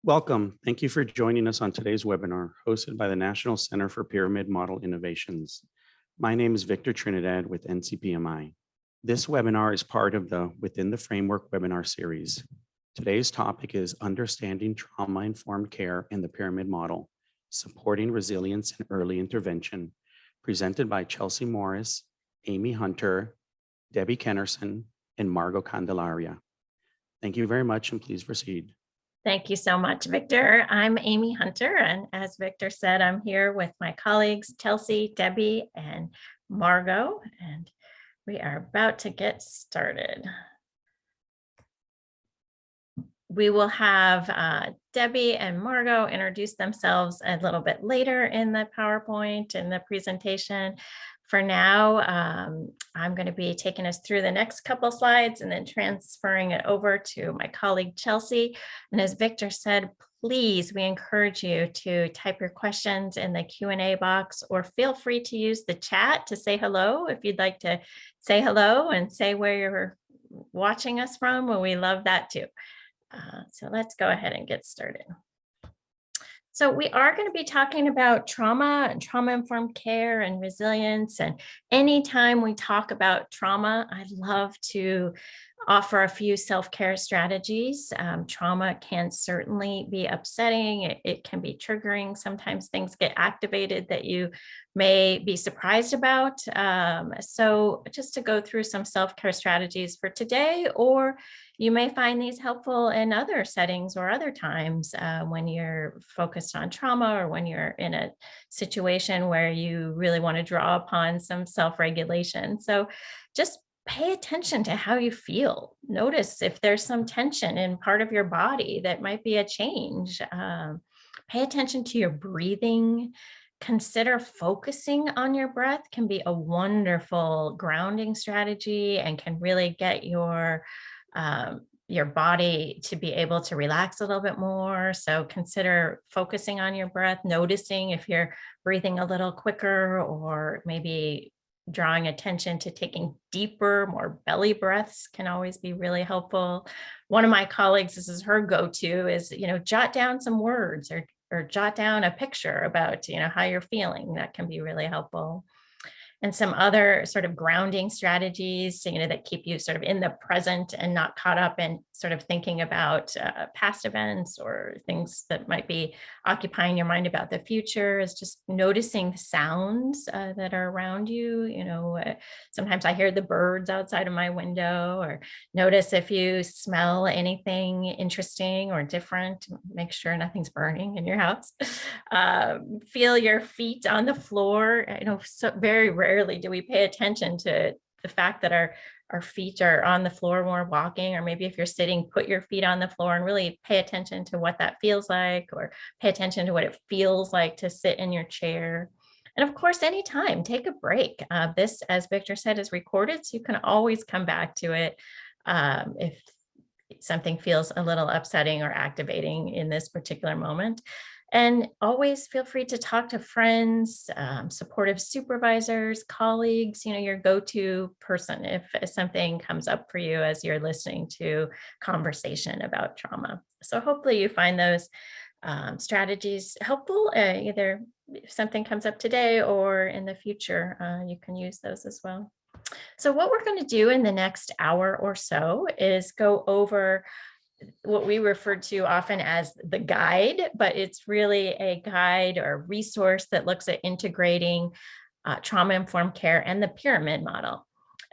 Welcome. Thank you for joining us on today's webinar hosted by the National Center for Pyramid Model Innovations. My name is Victor Trinidad with NCPMI. This webinar is part of the Within the Framework webinar series. Today's topic is Understanding Trauma-Informed Care in the Pyramid Model, Supporting Resilience and Early Intervention, presented by Chelsea Morris, Amy Hunter, Debbie Kennerson, and Margo Candelaria. Thank you very much, and please proceed. Thank you so much, Victor. I'm Amy Hunter, and as Victor said, I'm here with my colleagues, Chelsea, Debbie, and Margo, and we are about to get started. We will have Debbie and Margo introduce themselves a little bit later in the PowerPoint and the presentation. For now, I'm going to be taking us through the next couple slides and then transferring it over to my colleague Chelsea. And as Victor said, please, we encourage you to type your questions in the Q&A box, or feel free to use the chat to say hello if you'd like to say hello and say where you're watching us from. Well, we love that too. So let's go ahead and get started. So we are going to be talking about trauma and trauma-informed care and resilience. And anytime we talk about trauma, I'd love to offer a few self-care strategies. Trauma can certainly be upsetting. It can be triggering. Sometimes things get activated that you may be surprised about. So just to go through some self-care strategies for today, or you may find these helpful in other settings or other times when you're focused on trauma, or when you're in a situation where you really want to draw upon some self-regulation. So just pay attention to how you feel. Notice if there's some tension in part of your body that might be a change. Pay attention to your breathing. Consider focusing on your breath can be a wonderful grounding strategy and can really get your body to be able to relax a little bit more. So consider focusing on your breath, noticing if you're breathing a little quicker, or maybe drawing attention to taking deeper, more belly breaths can always be really helpful. One of my colleagues, this is her go-to, is, jot down some words or jot down a picture about, how you're feeling. That can be really helpful. And some other sort of grounding strategies, that keep you sort of in the present and not caught up in sort of thinking about past events or things that might be occupying your mind about the future, is just noticing sounds that are around you. Sometimes I hear the birds outside of my window, or notice if you smell anything interesting or different. Make sure nothing's burning in your house. Feel your feet on the floor. So very rarely do we pay attention to the fact that our feet are on the floor when we're walking, or maybe if you're sitting, put your feet on the floor and really pay attention to what that feels like, or pay attention to what it feels like to sit in your chair. And of course, anytime, take a break. This, as Victor said, is recorded, so you can always come back to it if something feels a little upsetting or activating in this particular moment. And always feel free to talk to friends, supportive supervisors, colleagues, your go-to person if something comes up for you as you're listening to conversation about trauma. So hopefully you find those strategies helpful, either if something comes up today or in the future, you can use those as well. So what we're going to do in the next hour or so is go over what we refer to often as the guide, but it's really a guide or resource that looks at integrating trauma-informed care and the pyramid model.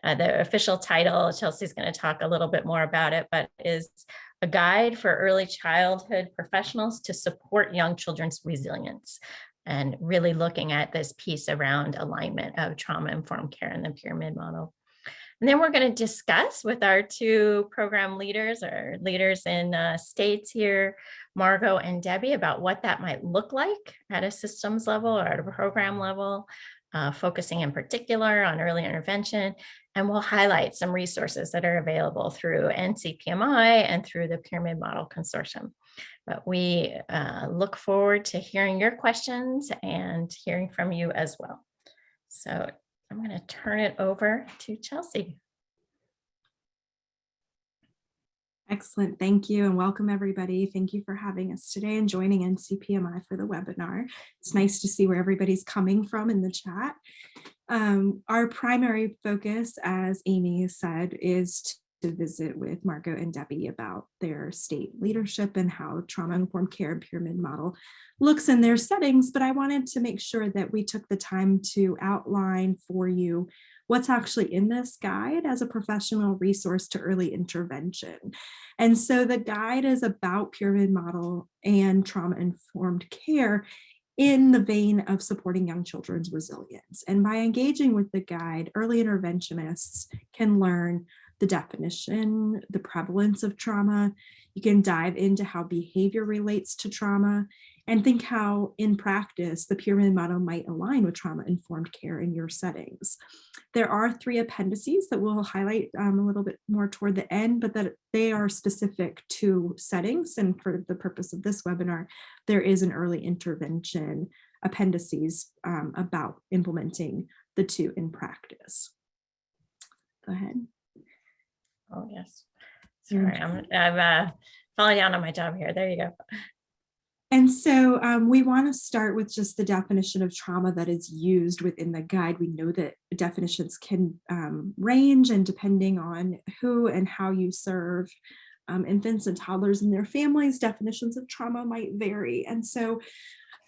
The official title, Chelsea's going to talk a little bit more about it, but is a guide for early childhood professionals to support young children's resilience, and really looking at this piece around alignment of trauma-informed care and the pyramid model. And then we're going to discuss with our two program leaders, or leaders in states here, Margo and Debbie, about what that might look like at a systems level or at a program level, focusing in particular on early intervention. And we'll highlight some resources that are available through NCPMI and through the Pyramid Model Consortium. But we look forward to hearing your questions and hearing from you as well. So I'm going to turn it over to Chelsea. Excellent. Thank you and welcome everybody. Thank you for having us today and joining NCPMI for the webinar. It's nice to see where everybody's coming from in the chat. Our primary focus, as Amy said, is to visit with Margo and Debbie about their state leadership and how trauma-informed care and pyramid model looks in their settings. But I wanted to make sure that we took the time to outline for you what's actually in this guide as a professional resource to early intervention. And so the guide is about pyramid model and trauma-informed care in the vein of supporting young children's resilience. And by engaging with the guide, early interventionists can learn the definition, the prevalence of trauma. You can dive into how behavior relates to trauma and think how in practice the pyramid model might align with trauma-informed care in your settings. There are 3 appendices that we'll highlight a little bit more toward the end, but that they are specific to settings. And for the purpose of this webinar, there is an early intervention appendices about implementing the 2 in practice. Go ahead. Oh, yes. Sorry, I'm falling down on my job here. There you go. And so we want to start with just the definition of trauma that is used within the guide. We know that definitions can range, and depending on who and how you serve infants and toddlers and their families, definitions of trauma might vary. And so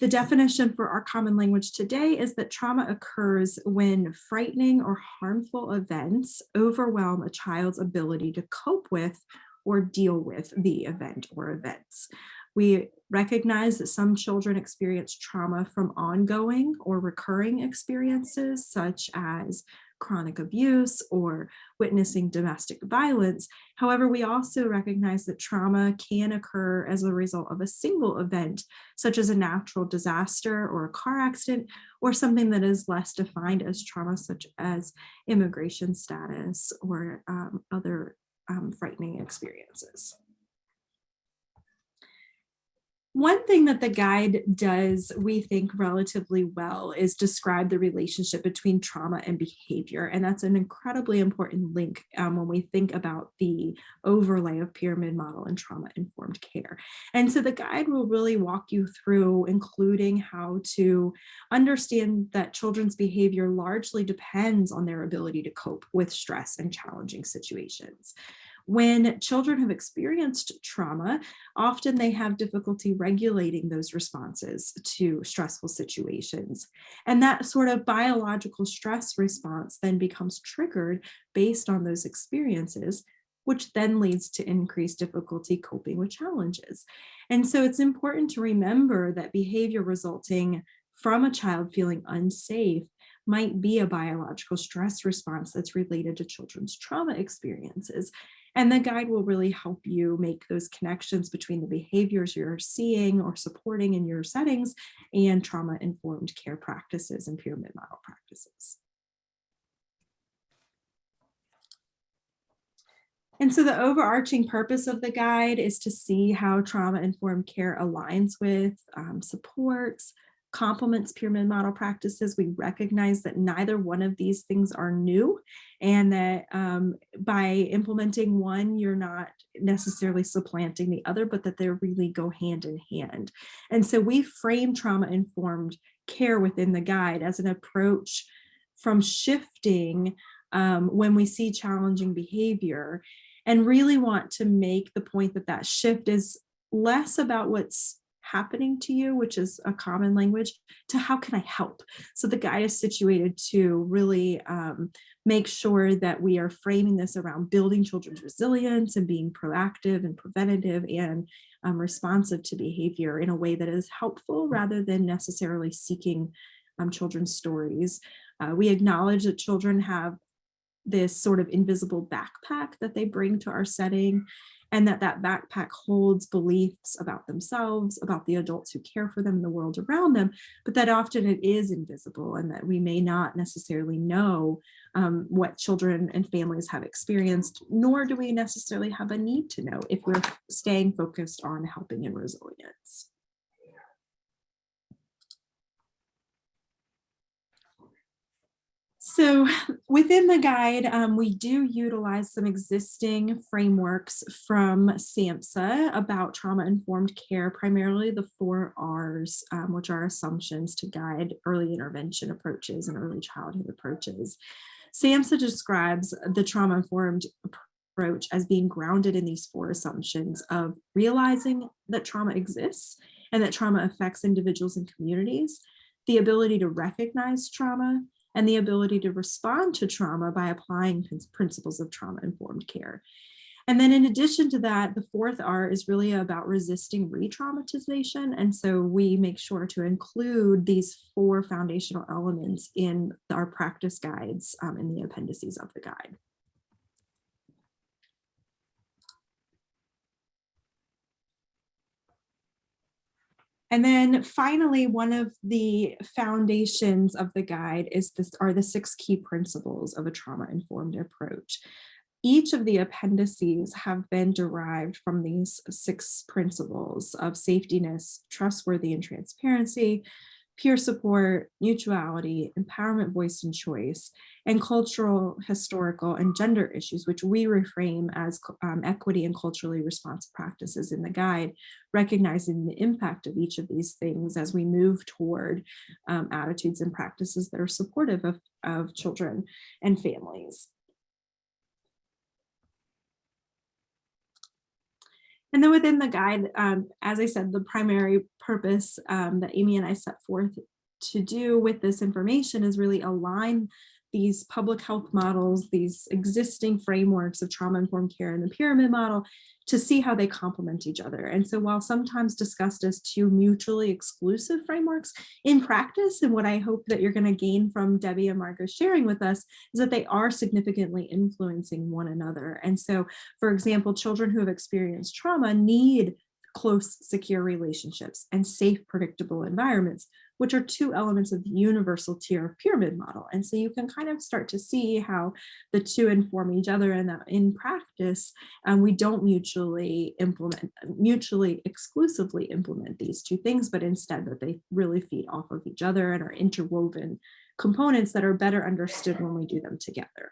the definition for our common language today is that trauma occurs when frightening or harmful events overwhelm a child's ability to cope with or deal with the event or events. We recognize that some children experience trauma from ongoing or recurring experiences, such as chronic abuse or witnessing domestic violence. However, we also recognize that trauma can occur as a result of a single event, such as a natural disaster or a car accident, or something that is less defined as trauma, such as immigration status or other frightening experiences. One thing that the guide does, we think, relatively well is describe the relationship between trauma and behavior. And that's an incredibly important link when we think about the overlay of pyramid model and trauma-informed care. And so the guide will really walk you through, including how to understand that children's behavior largely depends on their ability to cope with stress and challenging situations. When children have experienced trauma, often they have difficulty regulating those responses to stressful situations. And that sort of biological stress response then becomes triggered based on those experiences, which then leads to increased difficulty coping with challenges. And so it's important to remember that behavior resulting from a child feeling unsafe might be a biological stress response that's related to children's trauma experiences. And the guide will really help you make those connections between the behaviors you're seeing or supporting in your settings and trauma-informed care practices and pyramid model practices. And so the overarching purpose of the guide is to see how trauma-informed care aligns with supports, complements pyramid model practices. We recognize that neither one of these things are new, and that by implementing one, you're not necessarily supplanting the other, but that they really go hand in hand. And so we frame trauma-informed care within the guide as an approach from shifting when we see challenging behavior, and really want to make the point that that shift is less about what's happening to you, which is a common language, to how can I help? So the guide is situated to really make sure that we are framing this around building children's resilience and being proactive and preventative and responsive to behavior in a way that is helpful rather than necessarily seeking children's stories. We acknowledge that children have this sort of invisible backpack that they bring to our setting, and that backpack holds beliefs about themselves, about the adults who care for them, and the world around them, but that often it is invisible, and that we may not necessarily know what children and families have experienced, nor do we necessarily have a need to know if we're staying focused on helping and resilience. So within the guide, we do utilize some existing frameworks from SAMHSA about trauma-informed care, primarily the 4 Rs, which are assumptions to guide early intervention approaches and early childhood approaches. SAMHSA describes the trauma-informed approach as being grounded in these 4 assumptions of realizing that trauma exists and that trauma affects individuals and communities, the ability to recognize trauma, and the ability to respond to trauma by applying principles of trauma-informed care. And then in addition to that, the 4th R is really about resisting re-traumatization. And so we make sure to include these 4 foundational elements in our practice guides in the appendices of the guide. And then finally, one of the foundations of the guide are the 6 key principles of a trauma-informed approach. Each of the appendices have been derived from these 6 principles of safetyness, trustworthy and transparency, peer support, mutuality, empowerment, voice and choice, and cultural, historical, and gender issues, which we reframe as equity and culturally responsive practices in the guide, recognizing the impact of each of these things as we move toward attitudes and practices that are supportive of children and families. And then within the guide, as I said, the primary purpose that Amy and I set forth to do with this information is really align these public health models, these existing frameworks of trauma-informed care in the pyramid model, to see how they complement each other. And so while sometimes discussed as 2 mutually exclusive frameworks, in practice, and what I hope that you're going to gain from Debbie and Margo sharing with us, is that they are significantly influencing one another. And so, for example, children who have experienced trauma need close, secure relationships and safe, predictable environments, which are 2 elements of the universal tier pyramid model. And so you can kind of start to see how the 2 inform each other, and that in practice, we don't mutually exclusively implement these 2 things, but instead that they really feed off of each other and are interwoven components that are better understood when we do them together.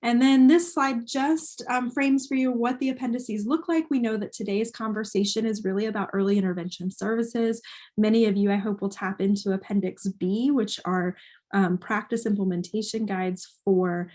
And then this slide just frames for you what the appendices look like. We know that today's conversation is really about early intervention services. Many of you, I hope, will tap into Appendix B, which are practice implementation guides for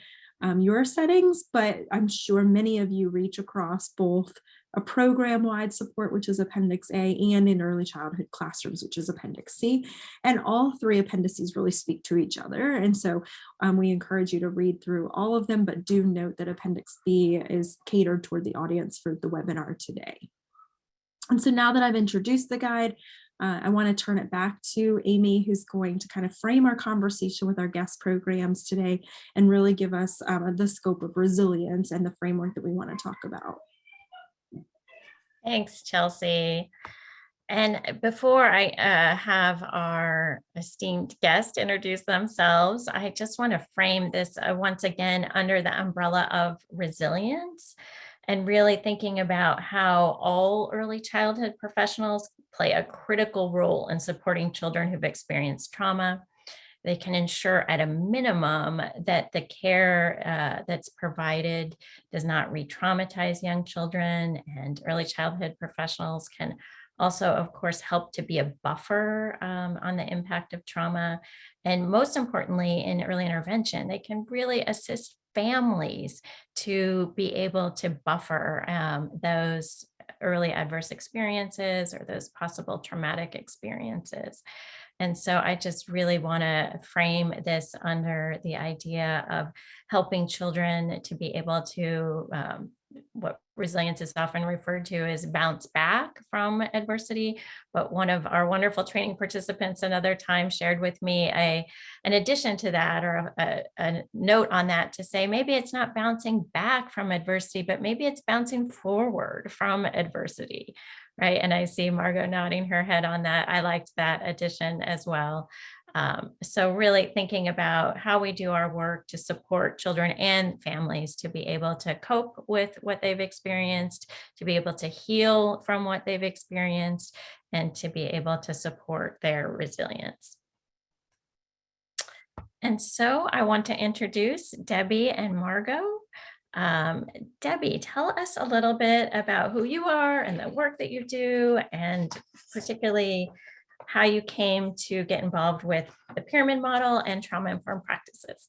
your settings, but I'm sure many of you reach across both a program-wide support, which is Appendix A, and in early childhood classrooms, which is Appendix C. And all 3 appendices really speak to each other. And so we encourage you to read through all of them, but do note that Appendix B is catered toward the audience for the webinar today. And so now that I've introduced the guide, I want to turn it back to Amy, who's going to kind of frame our conversation with our guest programs today and really give us the scope of resilience and the framework that we want to talk about. Thanks, Chelsea. And before I have our esteemed guest introduce themselves, I just want to frame this once again under the umbrella of resilience, and really thinking about how all early childhood professionals play a critical role in supporting children who've experienced trauma. They can ensure at a minimum that the care that's provided does not re-traumatize young children, and early childhood professionals can also, of course, help to be a buffer on the impact of trauma. And most importantly, in early intervention, they can really assist families to be able to buffer those early adverse experiences or those possible traumatic experiences. And so I just really want to frame this under the idea of helping children to be able to, what resilience is often referred to as bounce back from adversity. But one of our wonderful training participants another time shared with me an addition to that, or a note on that, to say maybe it's not bouncing back from adversity, but maybe it's bouncing forward from adversity. Right. And I see Margo nodding her head on that. I liked that addition as well. So really thinking about how we do our work to support children and families to be able to cope with what they've experienced, to be able to heal from what they've experienced, and to be able to support their resilience. And so I want to introduce Debbie and Margo. Debbie, tell us a little bit about who you are and the work that you do, and particularly how you came to get involved with the pyramid model and trauma-informed practices.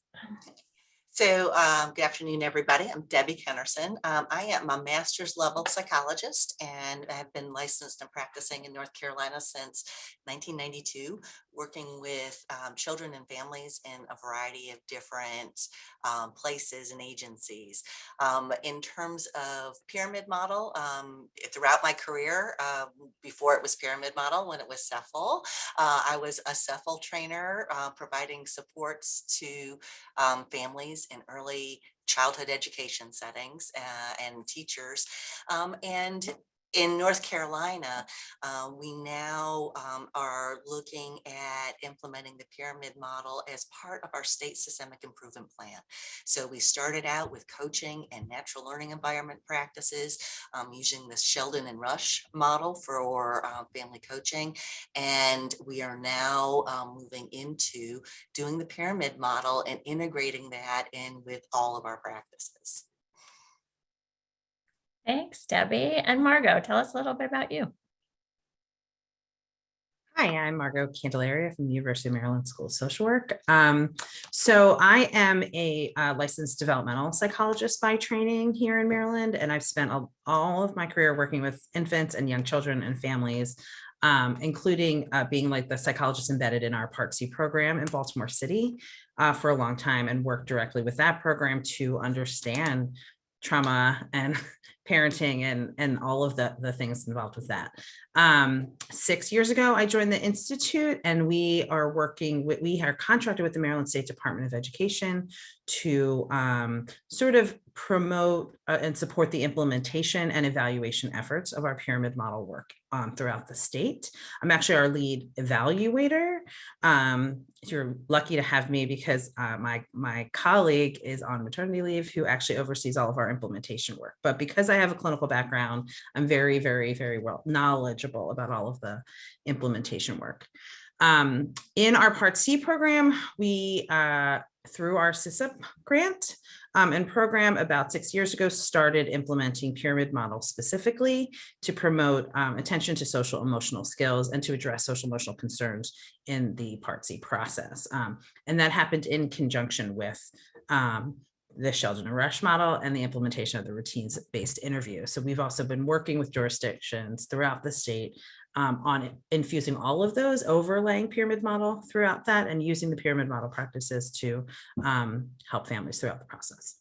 So good afternoon, everybody. I'm Debbie Kennerson. I am a master's level psychologist and have been licensed and practicing in North Carolina since 1992, working with children and families in a variety of different places and agencies. In terms of pyramid model, throughout my career, before it was pyramid model, when it was CEFL, I was a CEFL trainer providing supports to families in early childhood education settings and teachers. And in North Carolina, we now are looking at implementing the pyramid model as part of our state systemic improvement plan. So we started out with coaching and natural learning environment practices using the Sheldon and Rush model for family coaching. And we are now moving into doing the pyramid model and integrating that in with all of our practices. Thanks, Debbie. And Margo, tell us a little bit about you. Hi, I'm Margo Candelaria from the University of Maryland School of Social Work. So I am a licensed developmental psychologist by training here in Maryland, and I've spent all of my career working with infants and young children and families, including being like the psychologist embedded in our Part C program in Baltimore City for a long time, and worked directly with that program to understand trauma and parenting and all of the things involved with that. 6 years ago, I joined the Institute, and we are contracted with the Maryland State Department of Education to sort of promote and support the implementation and evaluation efforts of our pyramid model work throughout the state. I'm actually our lead evaluator. You're lucky to have me because my colleague is on maternity leave, who actually oversees all of our implementation work. But because I have a clinical background, I'm very, very, very well knowledgeable about all of the implementation work. In our Part C program, we, through our SISIP grant and program about 6 years ago, started implementing pyramid models specifically to promote attention to social emotional skills and to address social emotional concerns in the Part C process. And that happened in conjunction with the Sheldon and Rush model and the implementation of the routines-based interview. So we've also been working with jurisdictions throughout the state on infusing all of those, overlaying pyramid model throughout that, and using the pyramid model practices to help families throughout the process.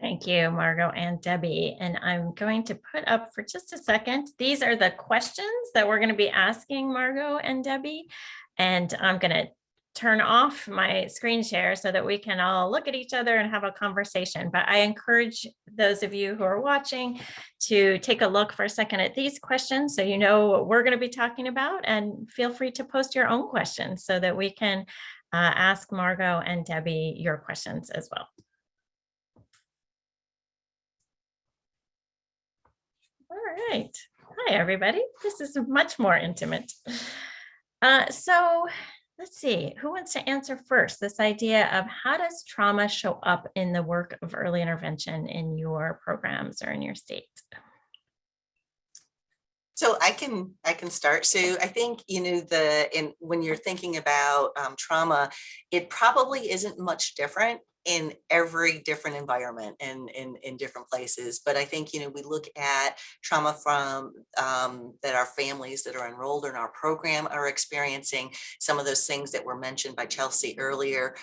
Thank you, Margo and Debbie. And I'm going to put up for just a second. These are the questions that we're going to be asking Margo and Debbie. And I'm going to turn off my screen share so that we can all look at each other and have a conversation. But I encourage those of you who are watching to take a look for a second at these questions so you know what we're going to be talking about, and feel free to post your own questions so that we can ask Margo and Debbie your questions as well. All right. Hi, everybody. This is much more intimate. So let's see, who wants to answer first? This idea of how does trauma show up in the work of early intervention in your programs or in your state? So I can start. So I think, when you're thinking about trauma, it probably isn't much different in every different environment and in different places. But I think, we look at trauma from that our families that are enrolled in our program are experiencing, some of those things that were mentioned by Chelsea earlier,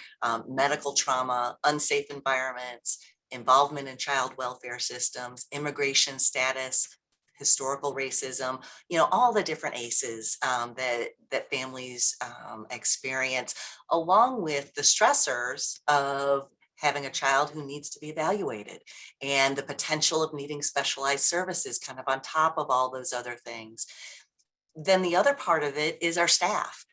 medical trauma, unsafe environments, involvement in child welfare systems, immigration status, historical racism, all the different ACEs that families experience, along with the stressors of having a child who needs to be evaluated and the potential of needing specialized services kind of on top of all those other things. Then the other part of it is our staff.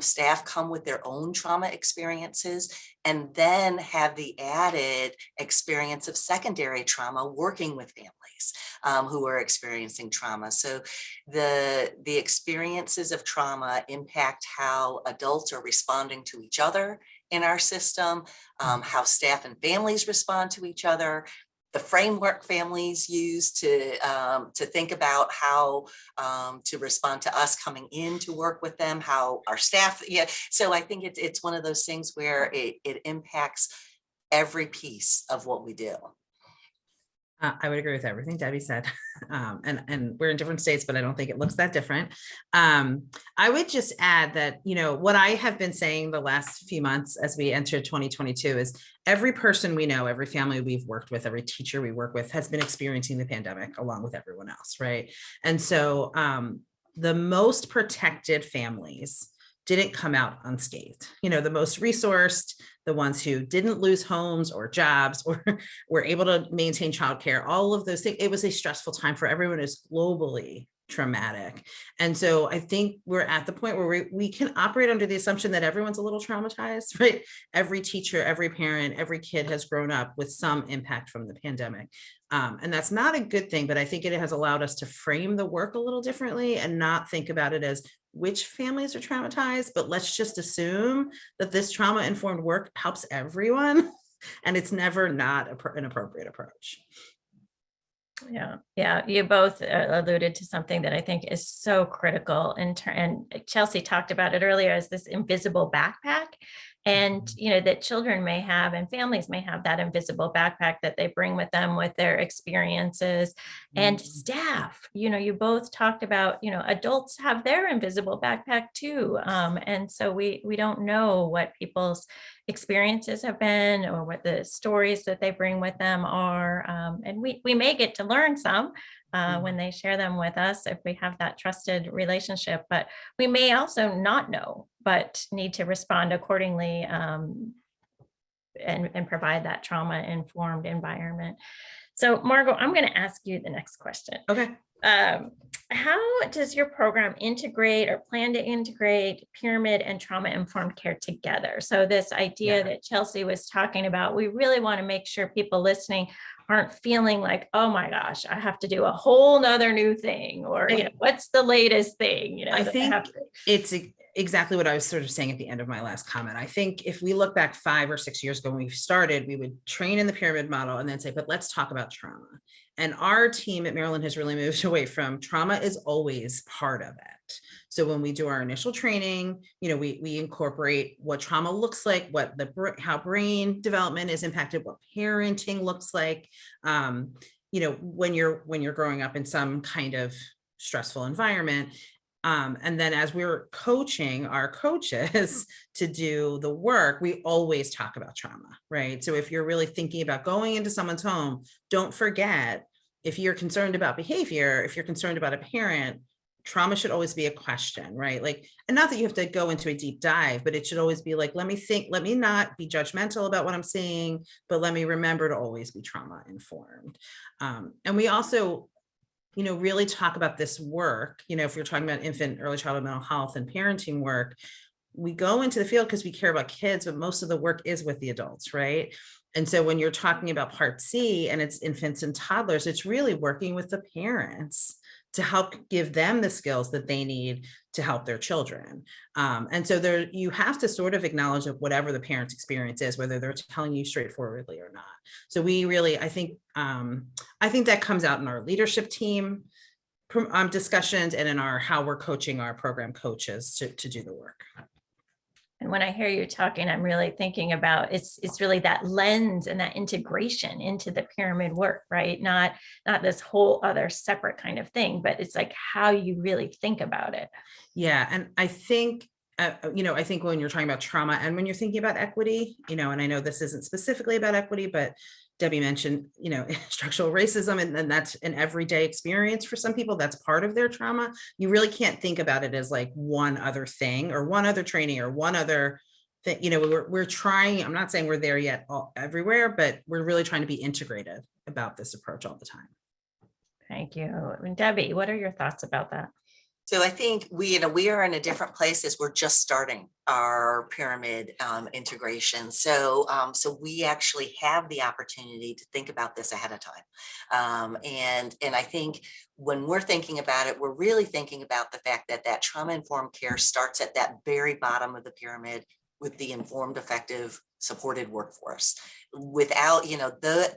Staff come with their own trauma experiences and then have the added experience of secondary trauma working with families who are experiencing trauma. So the experiences of trauma impact how adults are responding to each other in our system, how staff and families respond to each other, the framework families use to think about how to respond to us coming in to work with them, how our staff, yeah. So I think it's one of those things where it impacts every piece of what we do. I would agree with everything Debbie said. And we're in different states, but I don't think it looks that different. I would just add that, what I have been saying the last few months as we entered 2022 is every person we know, every family we've worked with, every teacher we work with has been experiencing the pandemic along with everyone else, right? And so the most protected families didn't come out unscathed. The most resourced, the ones who didn't lose homes or jobs or were able to maintain childcare, all of those things. It was a stressful time for everyone. It's globally traumatic. And so I think we're at the point where we can operate under the assumption that everyone's a little traumatized, right? Every teacher, every parent, every kid has grown up with some impact from the pandemic. And that's not a good thing, but I think it has allowed us to frame the work a little differently and not think about it as which families are traumatized, but let's just assume that this trauma-informed work helps everyone. And it's never not an appropriate approach. Yeah. You both alluded to something that I think is so critical. And Chelsea talked about it earlier as this invisible backpack. And, that children may have and families may have that invisible backpack that they bring with them with their experiences and staff. You both talked about, adults have their invisible backpack too. And so we don't know what people's experiences have been or what the stories that they bring with them are. And we may get to learn some when they share them with us, if we have that trusted relationship, but we may also not know, but need to respond accordingly and provide that trauma-informed environment. So Margo, I'm going to ask you the next question. Okay. How does your program integrate or plan to integrate pyramid and trauma-informed care together? So this idea that Chelsea was talking about, we really want to make sure people listening aren't feeling like, oh my gosh, I have to do a whole nother new thing, or what's the latest thing? I think it's exactly what I was sort of saying at the end of my last comment. I think if we look back 5 or 6 years ago when we started, we would train in the pyramid model and then say, but let's talk about trauma. And our team at Maryland has really moved away from trauma is always part of it. So when we do our initial training, we incorporate what trauma looks like, how brain development is impacted, what parenting looks like, when you're growing up in some kind of stressful environment. And then as we're coaching our coaches to do the work, we always talk about trauma, right? So if you're really thinking about going into someone's home, don't forget, if you're concerned about behavior, if you're concerned about a parent, trauma should always be a question, right? And not that you have to go into a deep dive, but it should always be let me not be judgmental about what I'm seeing, but let me remember to always be trauma informed. And we also, really talk about this work, if you're talking about infant, early childhood mental health and parenting work, we go into the field because we care about kids, but most of the work is with the adults, right? And so when you're talking about Part C and it's infants and toddlers, it's really working with the parents to help give them the skills that they need to help their children. And so you have to sort of acknowledge that whatever the parent's experience is, whether they're telling you straightforwardly or not. So we really, I think that comes out in our leadership team discussions and in how we're coaching our program coaches to do the work. And when I hear you talking, I'm really thinking about it's really that lens and that integration into the pyramid work, right? Not this whole other separate kind of thing, but it's how you really think about it. Yeah. And I think, I think when you're talking about trauma and when you're thinking about equity, and I know this isn't specifically about equity, but Debbie mentioned, structural racism, and that's an everyday experience for some people. That's part of their trauma. You really can't think about it as one other thing or one other training or one other thing. We're trying, I'm not saying we're there yet everywhere, but we're really trying to be integrated about this approach all the time. Thank you. And Debbie, what are your thoughts about that? So I think we are in a different place as we're just starting our pyramid integration. So we actually have the opportunity to think about this ahead of time. And I think when we're thinking about it, we're really thinking about the fact that trauma-informed care starts at that very bottom of the pyramid with the informed, effective, supported workforce. Without,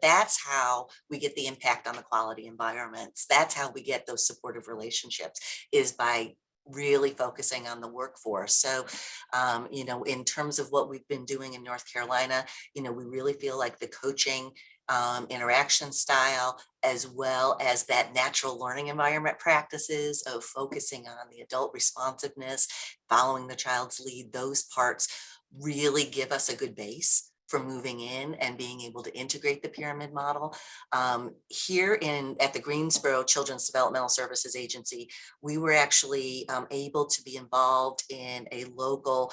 that's how we get the impact on the quality environments. That's how we get those supportive relationships, is by really focusing on the workforce. So, in terms of what we've been doing in North Carolina, we really feel like the coaching interaction style, as well as that natural learning environment practices of focusing on the adult responsiveness, following the child's lead, those parts really give us a good base for moving in and being able to integrate the pyramid model. Here at the Greensboro Children's Developmental Services Agency, we were actually able to be involved in a local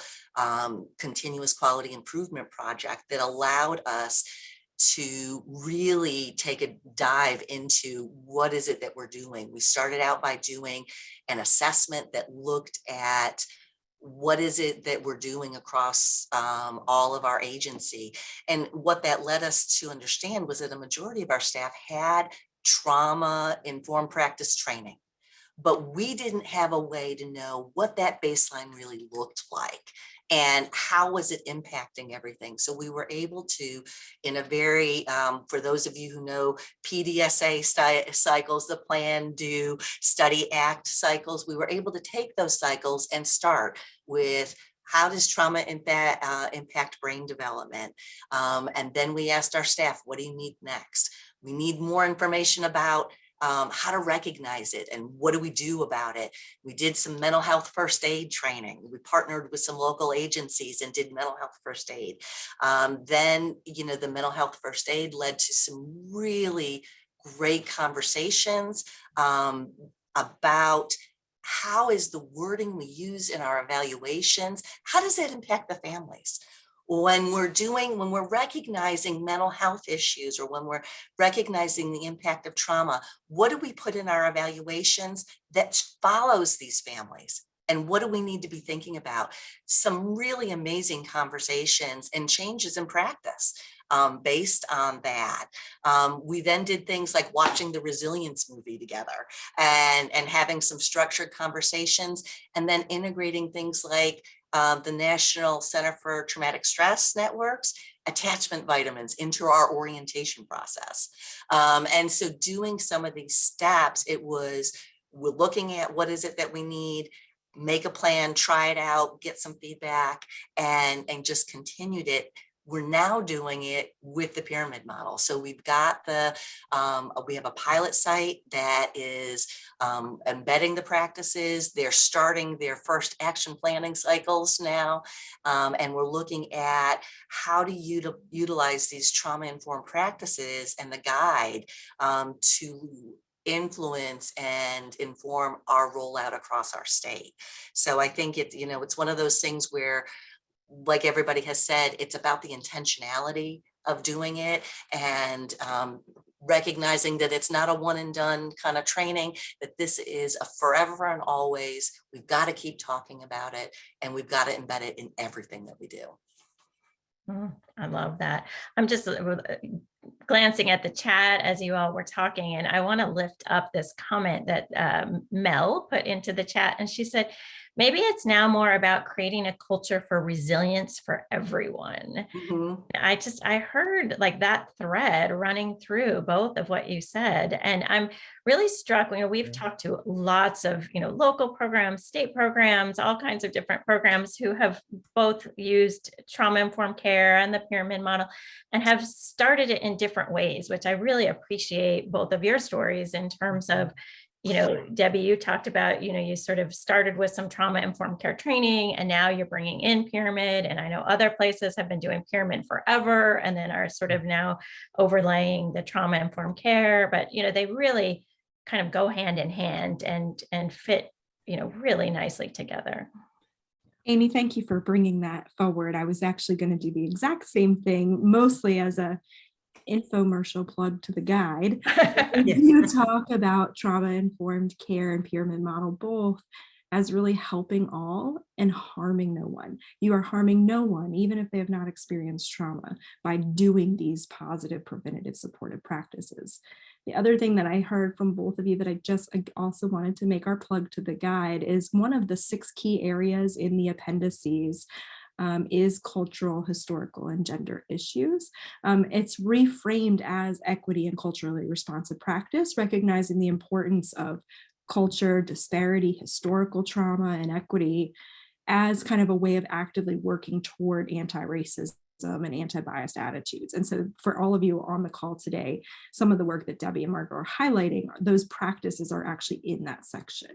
continuous quality improvement project that allowed us to really take a dive into what is it that we're doing. We started out by doing an assessment that looked at what is it that we're doing across all of our agency. And what that led us to understand was that a majority of our staff had trauma-informed practice training, but we didn't have a way to know what that baseline really looked like and how was it impacting everything. So we were able to, in a very, for those of you who know PDSA cycles, the plan, do, study, act cycles, we were able to take those cycles and start with how does trauma impact brain development? And then we asked our staff, what do you need next? We need more information about how to recognize it and what do we do about it. We did some mental health first aid training. We partnered with some local agencies and did mental health first aid. Then, the mental health first aid led to some really great conversations about how is the wording we use in our evaluations, how does that impact the families? When we're recognizing mental health issues, or when we're recognizing the impact of trauma, what do we put in our evaluations that follows these families? And what do we need to be thinking about? Some really amazing conversations and changes in practice based on that. We then did things like watching the Resilience movie together and having some structured conversations, and then integrating things like the National Center for Traumatic Stress Networks, attachment vitamins into our orientation process. And so doing some of these steps, we're looking at what is it that we need, make a plan, try it out, get some feedback, and just continued it. We're now doing it with the pyramid model. So we've got we have a pilot site that is embedding the practices. They're starting their first action planning cycles now. And we're looking at how to utilize these trauma-informed practices and the guide to influence and inform our rollout across our state. So I think it's one of those things where, like everybody has said, it's about the intentionality of doing it and recognizing that it's not a one and done kind of training, that this is a forever and always. We've got to keep talking about it, and we've got to embed it in everything that we do. I love that. I'm just glancing at the chat as you all were talking, and I want to lift up this comment that Mel put into the chat. And she said, maybe it's now more about creating a culture for resilience for everyone. Mm-hmm. I heard like that thread running through both of what you said. And I'm really struck, we've talked to lots of, local programs, state programs, all kinds of different programs who have both used trauma-informed care and the pyramid model and have started it in different ways, which I really appreciate both of your stories in terms of, Debbie, you talked about, you sort of started with some trauma-informed care training, and now you're bringing in pyramid. And I know other places have been doing pyramid forever and then are sort of now overlaying the trauma-informed care. But, they really kind of go hand in hand and fit, really nicely together. Amy, thank you for bringing that forward. I was actually going to do the exact same thing, mostly as a infomercial plug to the guide. You talk about trauma-informed care and pyramid model both as really helping all and harming no one. You are harming no one, even if they have not experienced trauma, by doing these positive preventative supportive practices. The other thing that I heard from both of you that I also wanted to make our plug to the guide is one of the 6 key areas in the appendices is cultural, historical, and gender issues. It's reframed as equity and culturally responsive practice, recognizing the importance of culture, disparity, historical trauma, and equity as kind of a way of actively working toward anti-racism and anti-biased attitudes. And so for all of you on the call today, some of the work that Debbie and Margo are highlighting, those practices are actually in that section.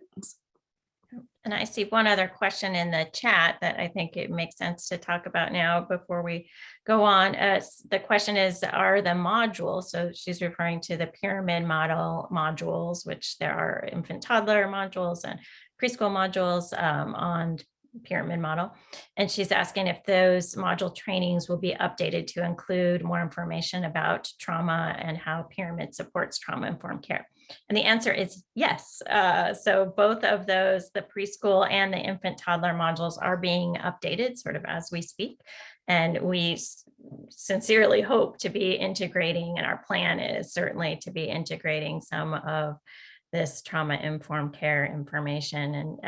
And I see one other question in the chat that I think it makes sense to talk about now before we go on. The question is, are the modules, so she's referring to the pyramid model modules, which there are infant toddler modules and preschool modules on pyramid model. And she's asking if those module trainings will be updated to include more information about trauma and how pyramid supports trauma-informed care. And the answer is yes. So both of those, the preschool and the infant toddler modules, are being updated sort of as we speak. And we sincerely hope to be integrating, and our plan is certainly to be integrating some of this trauma-informed care information. And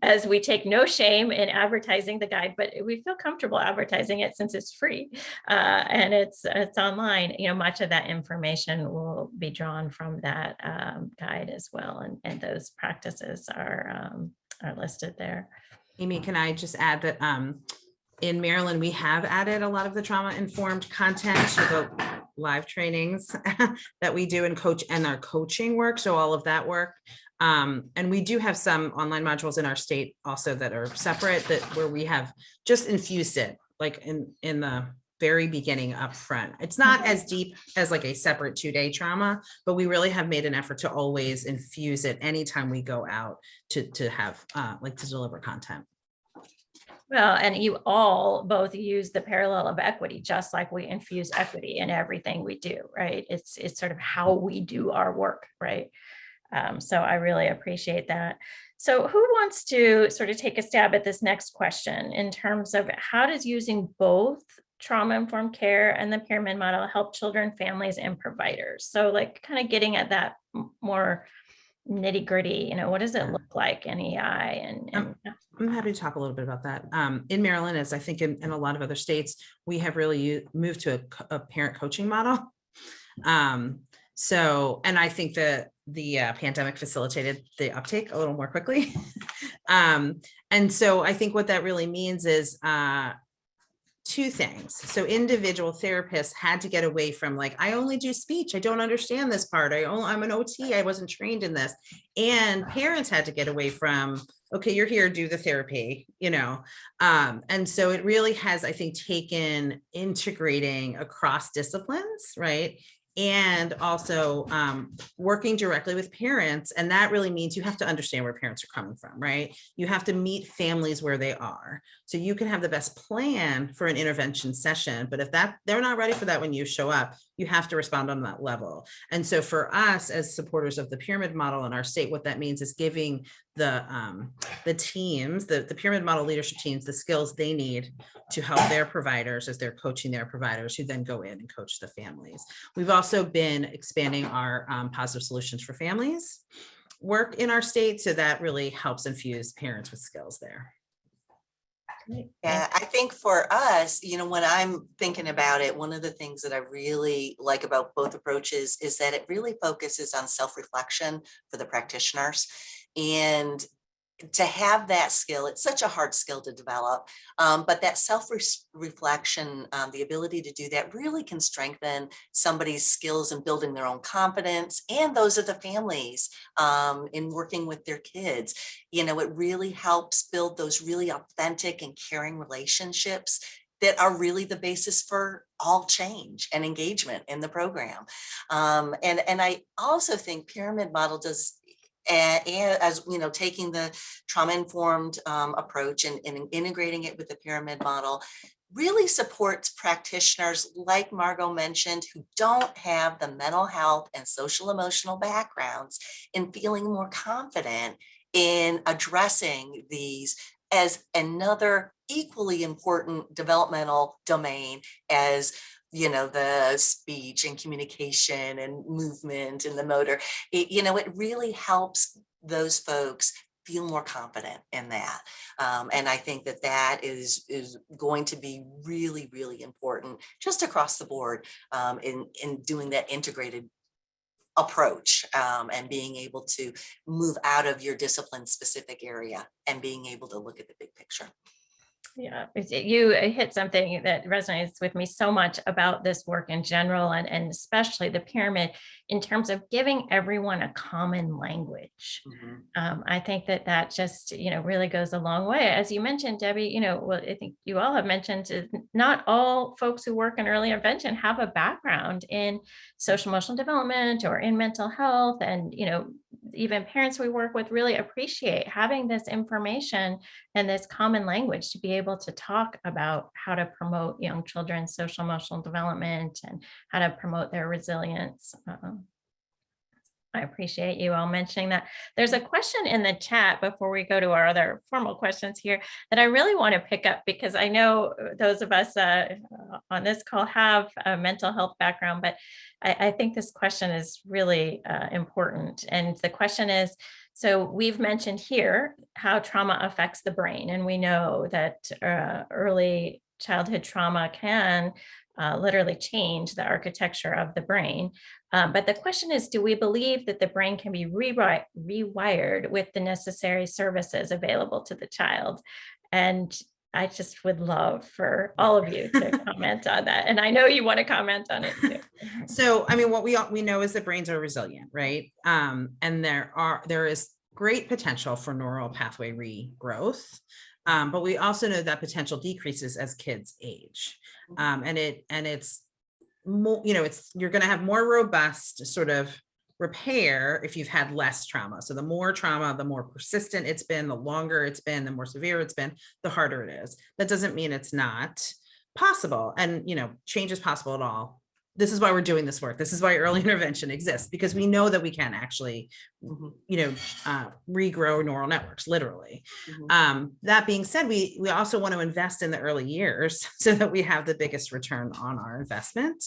as we take no shame in advertising the guide, but we feel comfortable advertising it since it's free and it's online, much of that information will be drawn from that guide as well. And those practices are listed there. Amy, can I just add that in Maryland, we have added a lot of the trauma-informed content to the live trainings that we do in our coaching work. So all of that work. And we do have some online modules in our state also that are separate, where we have just infused it like in the very beginning up front. It's not as deep as like a separate 2-day trauma, but we really have made an effort to always infuse it anytime we go out to have to deliver content. Well, and you all both use the parallel of equity, just like we infuse equity in everything we do, right? It's sort of how we do our work, right? So I really appreciate that. So who wants to sort of take a stab at this next question in terms of how does using both trauma-informed care and the pyramid model help children, families, and providers? So like kind of getting at that more nitty gritty, what does it look like in EI? And I'm happy to talk a little bit about that. In Maryland, as I think in a lot of other states, we have really moved to a parent coaching model. And I think that the pandemic facilitated the uptake a little more quickly. And so I think what that really means is 2 things. So individual therapists had to get away from I only do speech. I don't understand this part. I'm an OT. I wasn't trained in this. And parents had to get away from, okay, you're here, do the therapy, And so it really has, I think, taken integrating across disciplines, right? And also working directly with parents. And that really means you have to understand where parents are coming from, right? You have to meet families where they are. So you can have the best plan for an intervention session, but if they're not ready for that when you show up, you have to respond on that level. And so for us as supporters of the pyramid model in our state, what that means is giving the teams, the pyramid model leadership teams, the skills they need to help their providers as they're coaching their providers, who then go in and coach the families. We've also been expanding our positive solutions for families work in our state. So that really helps infuse parents with skills there. Yeah, I think for us, when I'm thinking about it, one of the things that I really like about both approaches is that it really focuses on self-reflection for the practitioners. And to have that skill, it's such a hard skill to develop, but that self-reflection, the ability to do that really can strengthen somebody's skills in building their own confidence and those of the families in working with their kids. It really helps build those really authentic and caring relationships that are really the basis for all change and engagement in the program. And I also think pyramid model does, and as taking the trauma-informed approach and integrating it with the pyramid model really supports practitioners like Margo mentioned, who don't have the mental health and social emotional backgrounds in feeling more confident in addressing these as another equally important developmental domain as the speech and communication and movement and the motor. It really helps those folks feel more confident in that. And I think that is going to be really, really important just across the board in doing that integrated approach and being able to move out of your discipline specific area and being able to look at the big picture. Yeah, you hit something that resonates with me so much about this work in general, and especially the pyramid, in terms of giving everyone a common language. I think that just, really goes a long way. As you mentioned, Debbie, well, I think you all have mentioned not all folks who work in early intervention have a background in social emotional development or in mental health. And, even parents we work with really appreciate having this information and this common language to be able to talk about how to promote young children's social emotional development and how to promote their resilience. I appreciate you all mentioning that. There's a question in the chat before we go to our other formal questions here that I really want to pick up, because I know those of us on this call have a mental health background, but I think this question is really important. And the question is, so we've mentioned here how trauma affects the brain, and we know that early childhood trauma can literally change the architecture of the brain. But the question is, do we believe that the brain can be rewired with the necessary services available to the child? And I just would love for all of you to comment on that. And I know you want to comment on it too. So, I mean, what we know is that brains are resilient, right? And there is great potential for neural pathway regrowth. But we also know that potential decreases as kids age. And it's more, you're going to have more robust sort of repair if you've had less trauma. So the more trauma, the more persistent it's been, the longer it's been, the more severe it's been, the harder it is. That doesn't mean it's not possible. And, change is possible at all. This is why we're doing this work. This is why early intervention exists, because we know that we can actually, regrow neural networks, literally. That being said, we also want to invest in the early years so that we have the biggest return on our investment,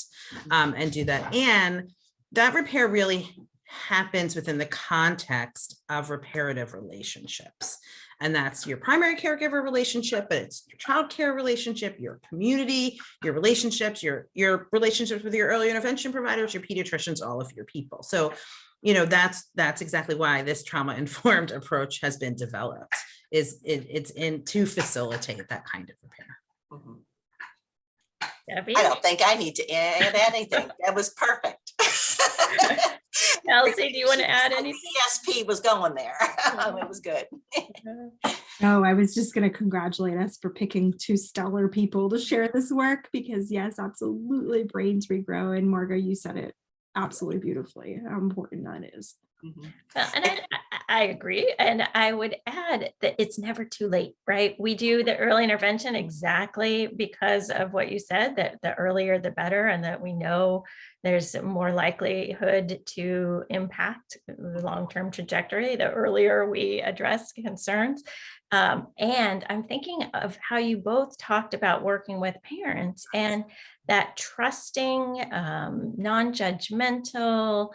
and do that. And that repair really happens within the context of reparative relationships. And that's your primary caregiver relationship, but it's your child care relationship, your community, your relationships, your relationships with your early intervention providers, your pediatricians, all of your people. So, that's exactly why this trauma-informed approach has been developed, it's to facilitate that kind of repair. Debbie? I don't think I need to add anything. That was perfect. Elsie, do you want to add anything? ESP was going there. It was good. No, I was just going to congratulate us for picking two stellar people to share this work, because yes, absolutely, brains regrow. And Margo, you said it absolutely beautifully, how important that is. Well, and I agree. And I would add that it's never too late, right? We do the early intervention exactly because of what you said, that the earlier the better, and that we know there's more likelihood to impact the long-term trajectory the earlier we address concerns. And I'm thinking of how you both talked about working with parents, and that trusting, non-judgmental,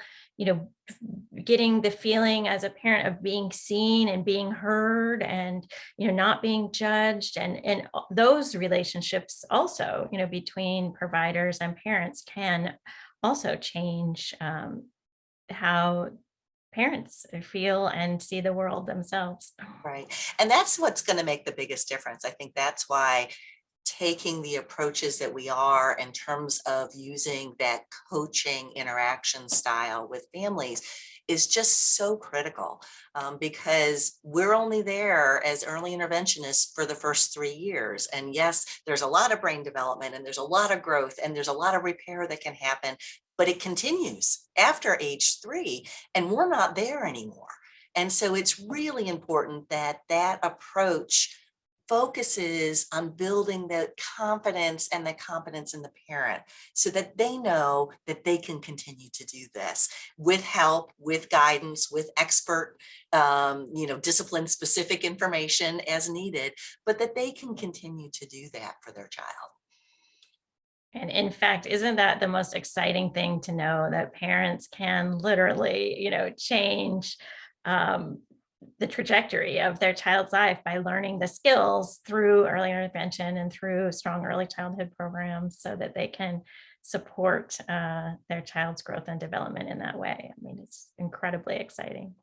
getting the feeling as a parent of being seen and being heard, and, not being judged. And those relationships also, between providers and parents can also change how parents feel and see the world themselves. Right. And that's what's going to make the biggest difference. I think that's why taking the approaches that we are in terms of using that coaching interaction style with families is just so critical, because we're only there as early interventionists for the first 3 years. And yes, there's a lot of brain development, and there's a lot of growth, and there's a lot of repair that can happen, but it continues after age 3, and we're not there anymore. And so it's really important that that approach focuses on building the confidence and the competence in the parent so that they know that they can continue to do this with help, with guidance, with expert, discipline specific information as needed, but that they can continue to do that for their child. And in fact, isn't that the most exciting thing to know, that parents can literally, change the trajectory of their child's life by learning the skills through early intervention and through strong early childhood programs so that they can support their child's growth and development in that way. I mean, it's incredibly exciting.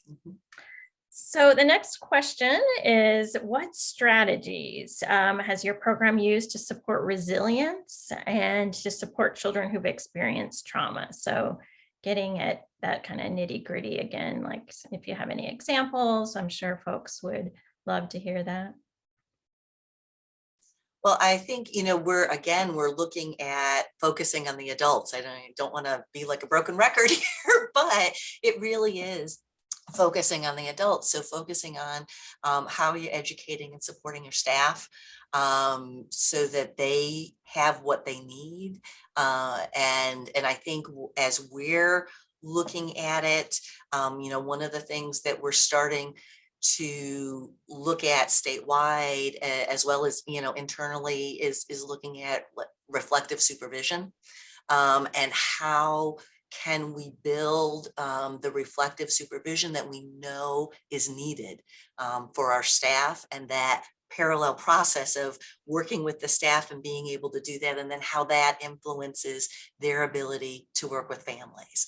Mhm. So the next question is, what strategies has your program used to support resilience and to support children who've experienced trauma? So getting at that kind of nitty gritty again, like if you have any examples, I'm sure folks would love to hear that. Well, I think, we're looking at focusing on the adults. I don't want to be like a broken record here, but it really is focusing on the adults. So focusing on how you're educating and supporting your staff so that they have what they need. And I think as we're looking at it, one of the things that we're starting to look at statewide as well as internally is looking at reflective supervision and how can we build the reflective supervision that we know is needed for our staff, and that parallel process of working with the staff and being able to do that, and then how that influences their ability to work with families.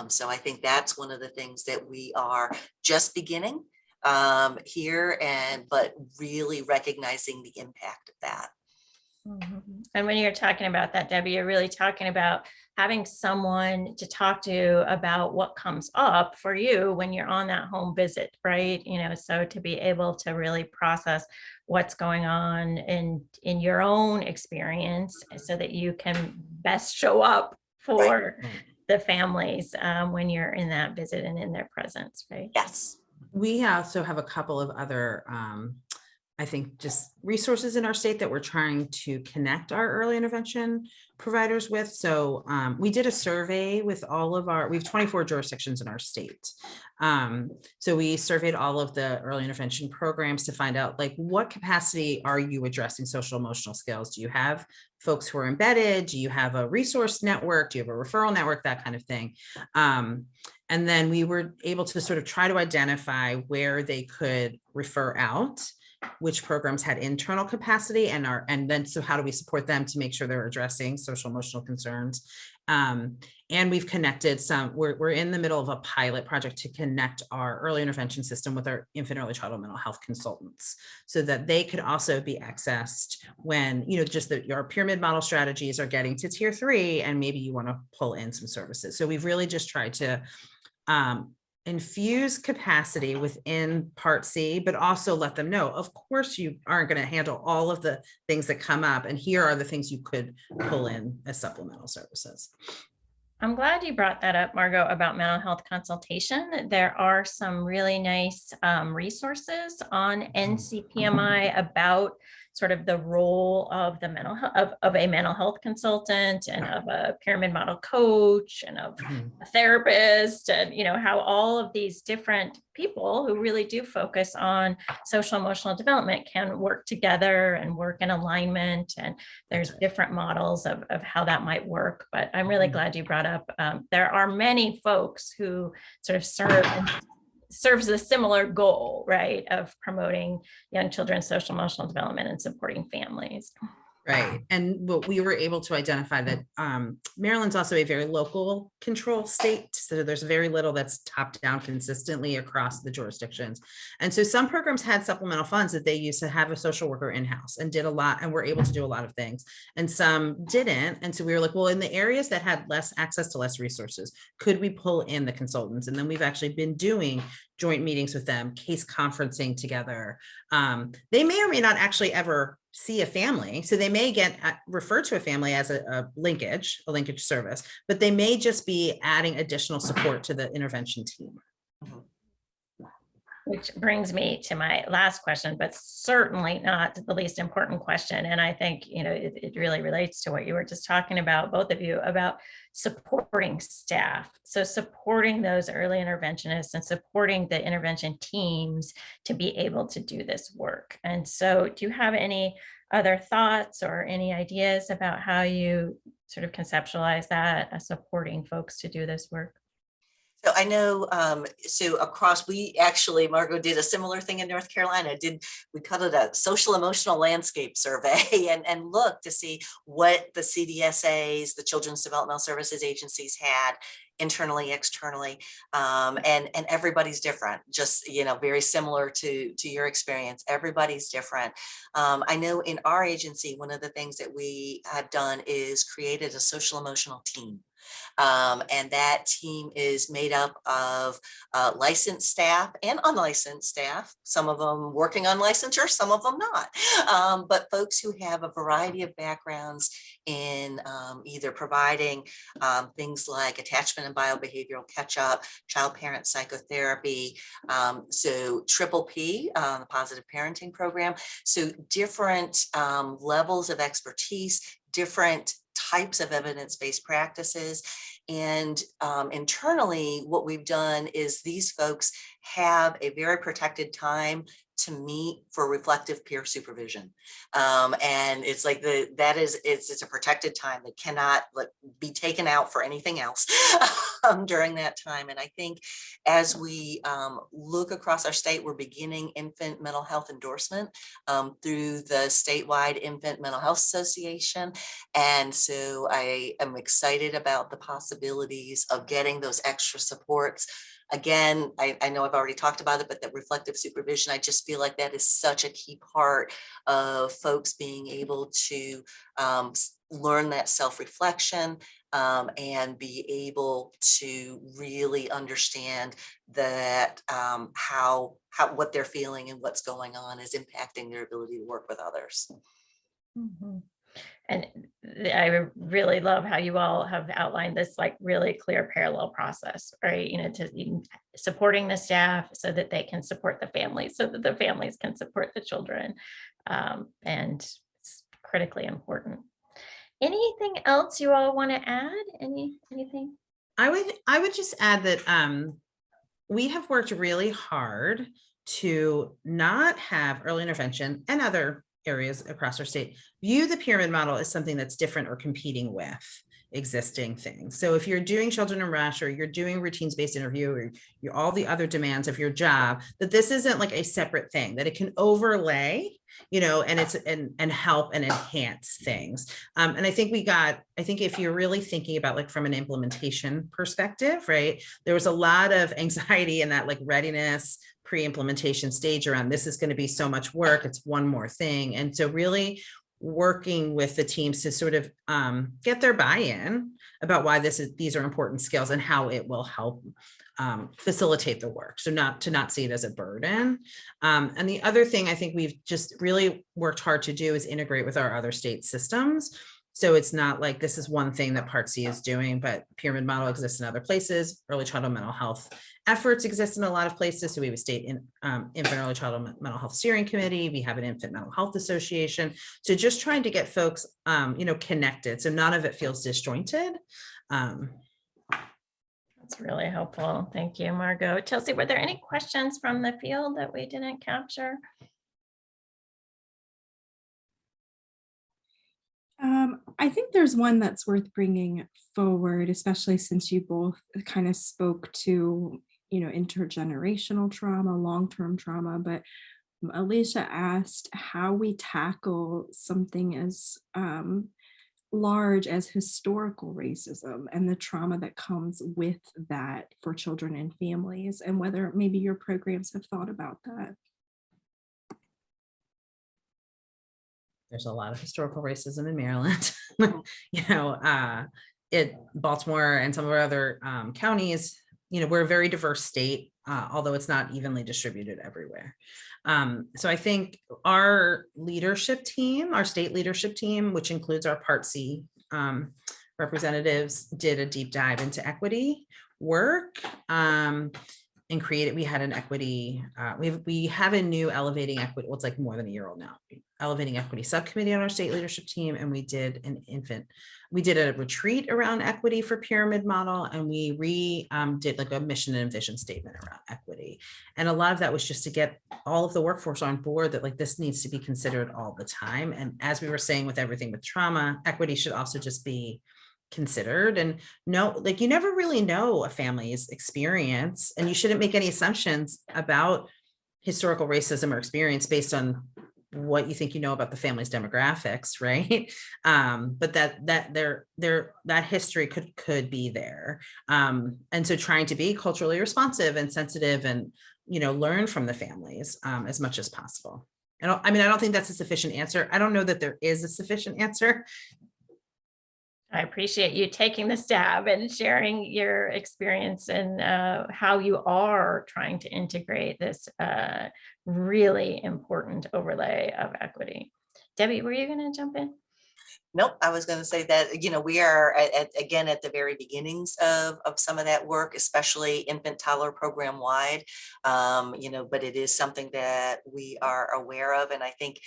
So I think that's one of the things that we are just beginning here, but really recognizing the impact of that. And when you're talking about that, Debbie, you're really talking about having someone to talk to about what comes up for you when you're on that home visit, right? So to be able to really process what's going on in your own experience so that you can best show up for the families when you're in that visit and in their presence, right? Yes. We also have a couple of other I think just resources in our state that we're trying to connect our early intervention providers with. So we did a survey with we have 24 jurisdictions in our state. So we surveyed all of the early intervention programs to find out, like, what capacity are you addressing social emotional skills? Do you have folks who are embedded? Do you have a resource network? Do you have a referral network? That kind of thing. And then we were able to sort of try to identify where they could refer out, which programs had internal capacity, and then so how do we support them to make sure they're addressing social emotional concerns. And we've connected we're in the middle of a pilot project to connect our early intervention system with our infant early childhood mental health consultants so that they could also be accessed when, just that your pyramid model strategies are getting to tier 3 and maybe you want to pull in some services. So we've really just tried to infuse capacity within Part C, but also let them know, of course, you aren't going to handle all of the things that come up. And here are the things you could pull in as supplemental services. I'm glad you brought that up, Margo, about mental health consultation. There are some really nice resources on NCPMI about sort of the role of the of a mental health consultant and of a pyramid model coach and of a therapist, and how all of these different people who really do focus on social emotional development can work together and work in alignment. And there's different models of how that might work. But I'm really glad you brought up, there are many folks who sort of serves a similar goal, right, of promoting young children's social emotional development and supporting families. Right. And what we were able to identify that Maryland's also a very local control state. So there's very little that's top down consistently across the jurisdictions. And so some programs had supplemental funds that they used to have a social worker in-house and did a lot and were able to do a lot of things. And some didn't. And so we were like, well, in the areas that had less access to less resources, could we pull in the consultants? And then we've actually been doing joint meetings with them, case conferencing together. They may or may not actually ever see a family. So they may get referred to a family as a linkage service, but they may just be adding additional support to the intervention team. Which brings me to my last question, but certainly not the least important question. And I think, it really relates to what you were just talking about, both of you, about supporting staff. So supporting those early interventionists and supporting the intervention teams to be able to do this work. And so do you have any other thoughts or any ideas about how you sort of conceptualize that, supporting folks to do this work? So I know, we actually, Margo did a similar thing in North Carolina. We called it a social emotional landscape survey and looked to see what the CDSAs, the Children's Developmental Services agencies had internally, externally, and everybody's different, just, very similar to your experience. Everybody's different. I know in our agency, one of the things that we have done is created a social emotional team. And that team is made up of licensed staff and unlicensed staff, some of them working on licensure, some of them not, but folks who have a variety of backgrounds in either providing things like attachment and biobehavioral catch-up, child-parent psychotherapy, so Triple P, the positive parenting program. So different levels of expertise, different types of evidence-based practices. And internally, what we've done is these folks have a very protected time to meet for reflective peer supervision. And it's like it's a protected time that cannot be taken out for anything else during that time. And I think as we look across our state, we're beginning infant mental health endorsement through the statewide Infant Mental Health Association. And so I am excited about the possibilities of getting those extra supports. Again, I know I've already talked about it, but that reflective supervision, I just feel like that is such a key part of folks being able to learn that self-reflection and be able to really understand that how what they're feeling and what's going on is impacting their ability to work with others. Mm-hmm. And I really love how you all have outlined this really clear parallel process, right? To supporting the staff so that they can support the families, so that the families can support the children. And it's critically important. Anything else you all want to add? Anything? I would just add that we have worked really hard to not have early intervention and other areas across our state view the pyramid model as something that's different or competing with existing things. So if you're doing children in rush, or you're doing routines-based interview, or you're all the other demands of your job, that this isn't like a separate thing, that it can overlay, and it's and help and enhance things. And I think if you're really thinking about from an implementation perspective, right, there was a lot of anxiety in that readiness pre-implementation stage around this is going to be so much work, it's one more thing. And so really working with the teams to sort of get their buy-in about why these are important skills and how it will help facilitate the work. So not see it as a burden. And the other thing I think we've just really worked hard to do is integrate with our other state systems. So it's not like this is one thing that Part C is doing, but pyramid model exists in other places. Early childhood mental health efforts exist in a lot of places. So we have a state infant early childhood mental health steering committee. We have an infant mental health association. So just trying to get folks, connected. So none of it feels disjointed. That's really helpful. Thank you, Margo. Chelsea, were there any questions from the field that we didn't capture? I think there's one that's worth bringing forward, especially since you both kind of spoke to, intergenerational trauma, long-term trauma, but Alicia asked how we tackle something as large as historical racism and the trauma that comes with that for children and families, and whether maybe your programs have thought about that. There's a lot of historical racism in Maryland. Baltimore and some of our other counties, we're a very diverse state, although it's not evenly distributed everywhere. So I think our leadership team, our state leadership team, which includes our Part C representatives, did a deep dive into equity work. and created, we had an equity, we have a new elevating equity, well, it's like more than a year old now, elevating equity subcommittee on our state leadership team. And we did a retreat around equity for pyramid model. And we did like a mission and vision statement around equity. And a lot of that was just to get all of the workforce on board that like this needs to be considered all the time. And as we were saying with everything with trauma, equity should also just be considered. And no, like you never really know a family's experience, and you shouldn't make any assumptions about historical racism or experience based on what you think you know about the family's demographics, right? But that history could be there. And so trying to be culturally responsive and sensitive and, you know, learn from the families as much as possible. I mean, I don't think that's a sufficient answer. I don't know that there is a sufficient answer. I appreciate you taking the stab and sharing your experience and how you are trying to integrate this really important overlay of equity. Debbie, were you going to jump in? Nope, I was going to say that, you know, we are again at the very beginnings of some of that work, especially infant toddler program wide, you know, but it is something that we are aware of. And I think,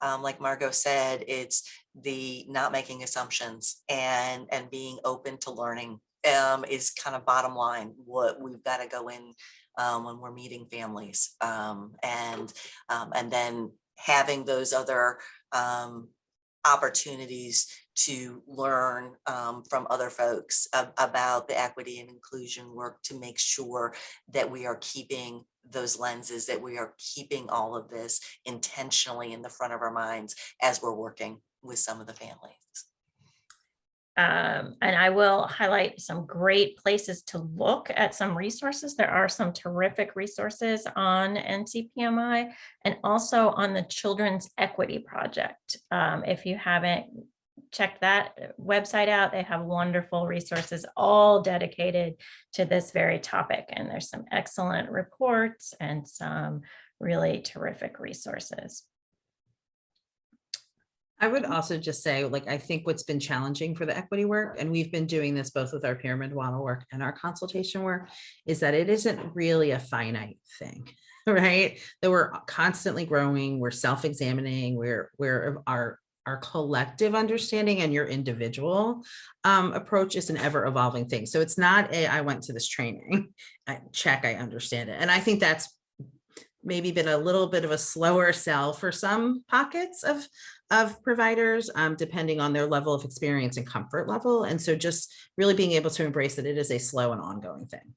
like Margo said, it's the not making assumptions and being open to learning is kind of bottom line what we've got to go in when we're meeting families, and then having those other opportunities to learn from other folks about the equity and inclusion work to make sure that we are keeping those lenses, that we are keeping all of this intentionally in the front of our minds as we're working with some of the families. And I will highlight some great places to look at some resources. There are some terrific resources on NCPMI and also on the Children's Equity Project. If you haven't checked that website out, they have wonderful resources all dedicated to this very topic. And there's some excellent reports and some really terrific resources. I would also just say, like, I think what's been challenging for the equity work, and we've been doing this both with our pyramid model work and our consultation work, is that it isn't really a finite thing, right? That we're constantly growing, we're self-examining, we're our collective understanding and your individual approach is an ever-evolving thing. So it's not I went to this training, I understand it. And I think that's maybe been a little bit of a slower sell for some pockets of providers, depending on their level of experience and comfort level. And so just really being able to embrace that it is a slow and ongoing thing.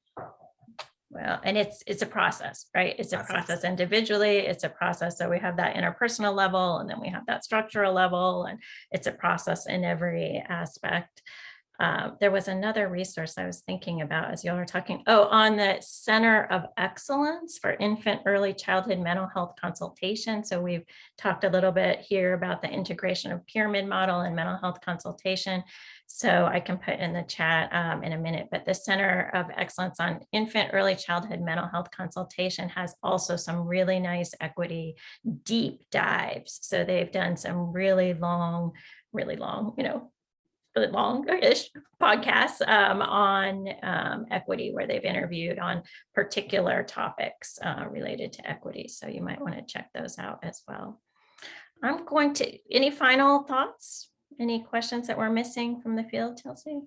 Well, and it's a process, right? It's a process individually. It's a process. So we have that interpersonal level, and then we have that structural level, and it's a process in every aspect. There was another resource I was thinking about as y'all were talking. Oh, on the Center of Excellence for Infant Early Childhood Mental Health Consultation. So we've talked a little bit here about the integration of pyramid model and mental health consultation. So I can put in the chat in a minute, but the Center of Excellence on Infant Early Childhood Mental Health Consultation has also some really nice equity deep dives. So they've done some really long, you know, really long-ish podcasts on equity, where they've interviewed on particular topics related to equity. So you might want to check those out as well. Any final thoughts? Any questions that we're missing from the field, Chelsea?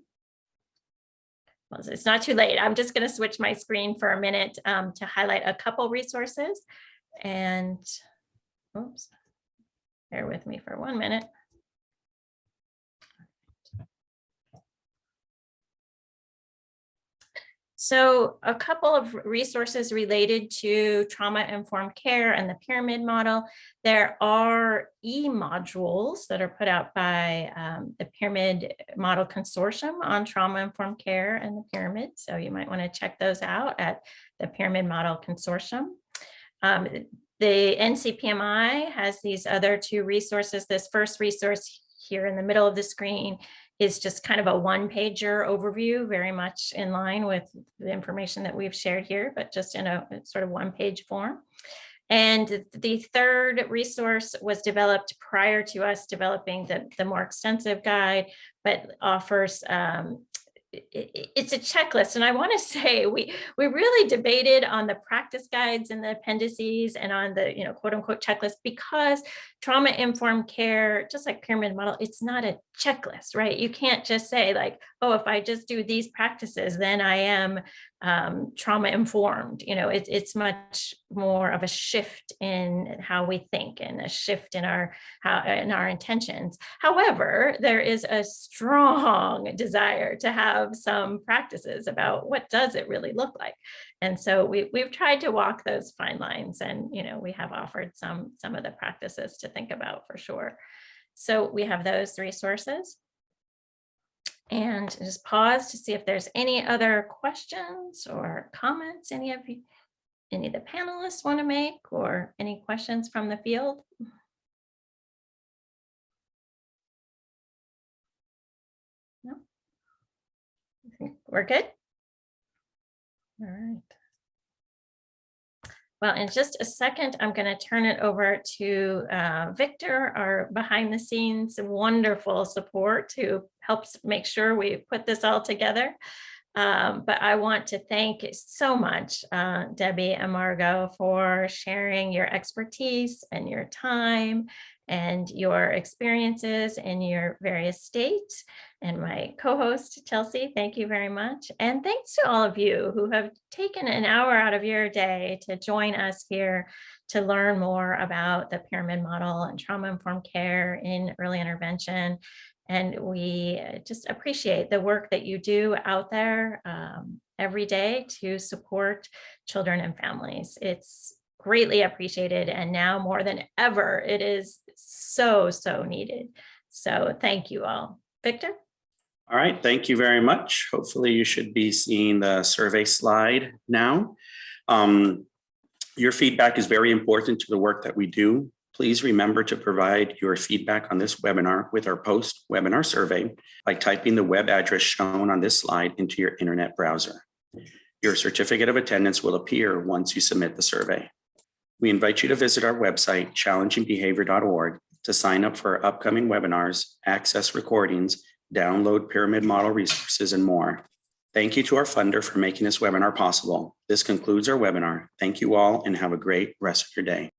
Well, it's not too late. I'm just going to switch my screen for a minute to highlight a couple resources. And oops, bear with me for 1 minute. So a couple of resources related to trauma-informed care and the pyramid model. There are e-modules that are put out by the Pyramid Model Consortium on trauma-informed care and the pyramid. So you might want to check those out at the Pyramid Model Consortium. The NCPMI has these other two resources. This first resource here in the middle of the screen is just kind of a one-pager overview, very much in line with the information that we've shared here, but just in a sort of one-page form. And the third resource was developed prior to us developing the more extensive guide, but offers it's a checklist. And I want to say we really debated on the practice guides and the appendices and on the, quote unquote checklist, because trauma-informed care, just like pyramid model, it's not a checklist, right? You can't just say like, oh, if I just do these practices, then I am trauma-informed. It's much more of a shift in how we think and a shift in our intentions. However, there is a strong desire to have some practices about what does it really look like. And so we've tried to walk those fine lines, and we have offered some of the practices to think about for sure. So we have those resources. And just pause to see if there's any other questions or comments any of the panelists want to make, or any questions from the field. No, I think we're good. All right. Well, in just a second, I'm going to turn it over to Victor, our behind the scenes wonderful support, who helps make sure we put this all together. But I want to thank so much Debbie and Margo for sharing your expertise and your time and your experiences in your various states. And my co-host, Chelsea, thank you very much. And thanks to all of you who have taken an hour out of your day to join us here to learn more about the pyramid model and trauma-informed care in early intervention. And we just appreciate the work that you do out there every day to support children and families. It's greatly appreciated. And now more than ever, it is so needed. So thank you all. Victor? All right, thank you very much. Hopefully you should be seeing the survey slide now. Your feedback is very important to the work that we do. Please remember to provide your feedback on this webinar with our post-webinar survey by typing the web address shown on this slide into your internet browser. Your certificate of attendance will appear once you submit the survey. We invite you to visit our website, challengingbehavior.org, to sign up for our upcoming webinars, access recordings, download pyramid model resources, and more. Thank you to our funder for making this webinar possible. This concludes our webinar. Thank you all and have a great rest of your day.